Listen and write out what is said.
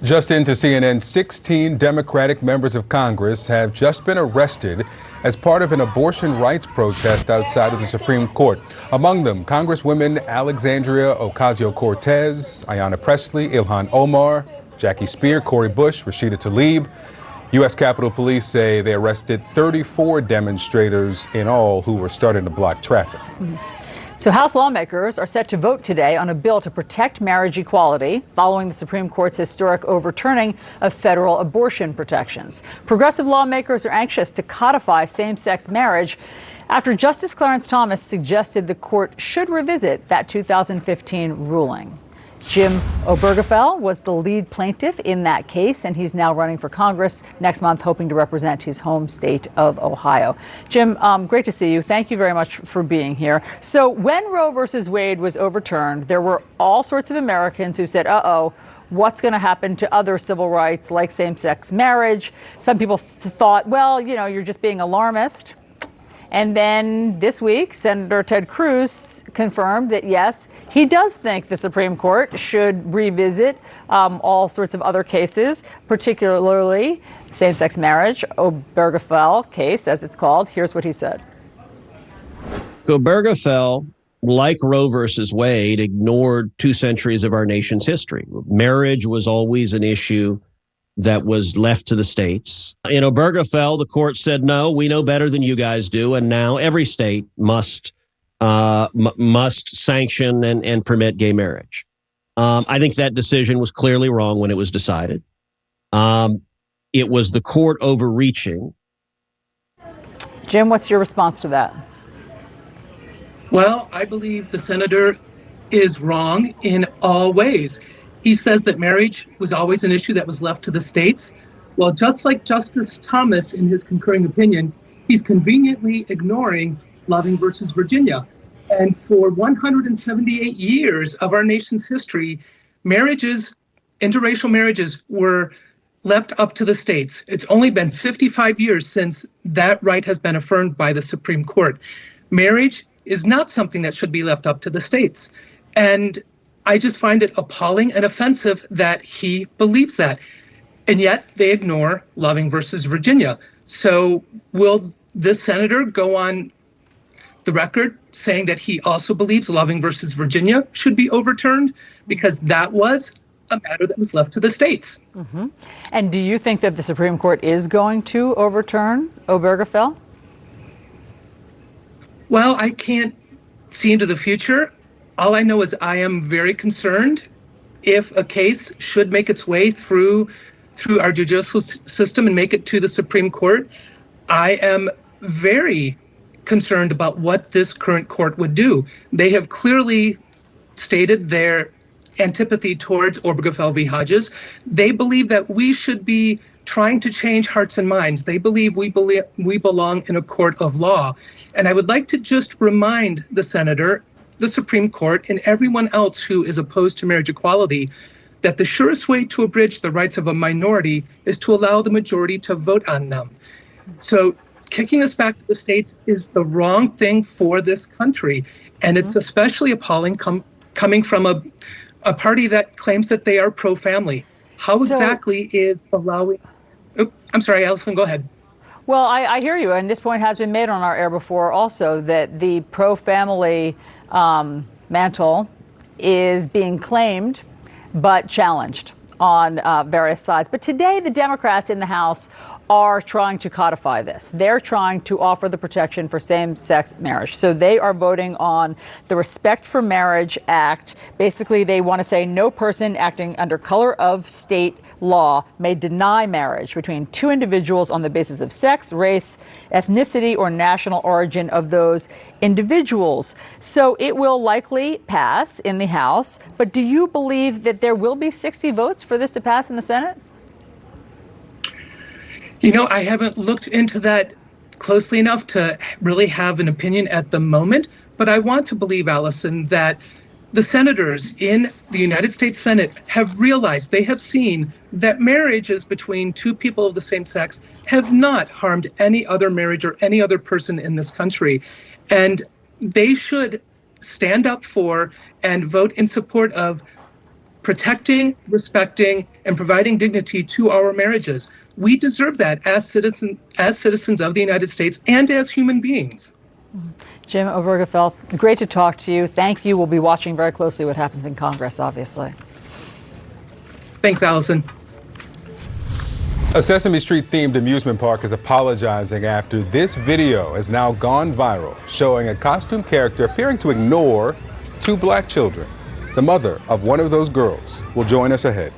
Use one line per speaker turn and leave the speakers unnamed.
Just into CNN, 16 Democratic members of Congress have just been arrested as part of an abortion rights protest outside of the Supreme Court. Among them, Congresswomen Alexandria Ocasio-Cortez, Ayanna Pressley, Ilhan Omar, Jackie Spear, Cori Bush, Rashida Tlaib. U.S. Capitol Police say they arrested 34 demonstrators in all who were starting to block traffic.
So House lawmakers are set to vote today on a bill to protect marriage equality following the Supreme Court's historic overturning of federal abortion protections. Progressive lawmakers are anxious to codify same-sex marriage after Justice Clarence Thomas suggested the court should revisit that 2015 ruling. Jim Obergefell was the lead plaintiff in that case, and he's now running for Congress next month, hoping to represent his home state of Ohio. Jim, great to see you. Thank you very much for being here. So when Roe versus Wade was overturned, there were all sorts of Americans who said, uh-oh, what's going to happen to other civil rights like same-sex marriage? Some people thought, well, you know, you're just being alarmist. And then this week, Senator Ted Cruz confirmed that, yes, he does think the Supreme Court should revisit all sorts of other cases, particularly same-sex marriage, Obergefell case, as it's called. Here's what he said.
Obergefell, like Roe versus Wade, ignored 2 centuries of our nation's history. Marriage was always an issue that was left to the states. In Obergefell, the court said, no, we know better than you guys do, and now every state must sanction and permit gay marriage. I think that decision was clearly wrong when it was decided. It was the court overreaching.
Jim, what's your response to that?
Well, I believe the senator is wrong in all ways. He says that marriage was always an issue that was left to the states. Well, just like Justice Thomas in his concurring opinion, he's conveniently ignoring Loving versus Virginia. And for 178 years of our nation's history, marriages, interracial marriages, were left up to the states. It's only been 55 years since that right has been affirmed by the Supreme Court. Marriage is not something that should be left up to the states. And I just find it appalling and offensive that he believes that. And yet they ignore Loving versus Virginia. So will this senator go on the record saying that he also believes Loving versus Virginia should be overturned? Because that was a matter that was left to the states.
Mm-hmm. And do you think that the Supreme Court is going to overturn Obergefell?
Well, I can't see into the future. All I know is I am very concerned if a case should make its way through our judicial system and make it to the Supreme Court. I am very concerned about what this current court would do. They have clearly stated their antipathy towards Obergefell v. Hodges. They believe that we should be trying to change hearts and minds. They believe we belong in a court of law. And I would like to just remind the senator, the Supreme Court, and everyone else who is opposed to marriage equality that the surest way to abridge the rights of a minority is to allow the majority to vote on them. So kicking us back to the states is the wrong thing for this country. And it's especially appalling coming from a party that claims that they are pro-family. How exactly is allowing... Oh, I'm sorry, Allison, go ahead.
Well, I hear you, and this point has been made on our air before also, that the pro-family mantle is being claimed but challenged on various sides. But today, the Democrats in the House are trying to codify this. They're trying to offer the protection for same-sex marriage. So they are voting on the Respect for Marriage Act. Basically, they want to say no person acting under color of state law may deny marriage between 2 individuals on the basis of sex, race, ethnicity, or national origin of those individuals. So it will likely pass in the House. But do you believe that there will be 60 votes for this to pass in the Senate?
You know, I haven't looked into that closely enough to really have an opinion at the moment, but I want to believe, Allison, that the senators in the United States Senate have realized, they have seen that marriages between 2 people of the same sex have not harmed any other marriage or any other person in this country. And they should stand up for and vote in support of protecting, respecting, and providing dignity to our marriages. We deserve that as citizens of the United States and as human beings.
Jim Obergefell, great to talk to you. Thank you. We'll be watching very closely what happens in Congress, obviously.
Thanks, Allison.
A Sesame Street themed amusement park is apologizing after this video has now gone viral, showing a costume character appearing to ignore two black children. The mother of one of those girls will join us ahead.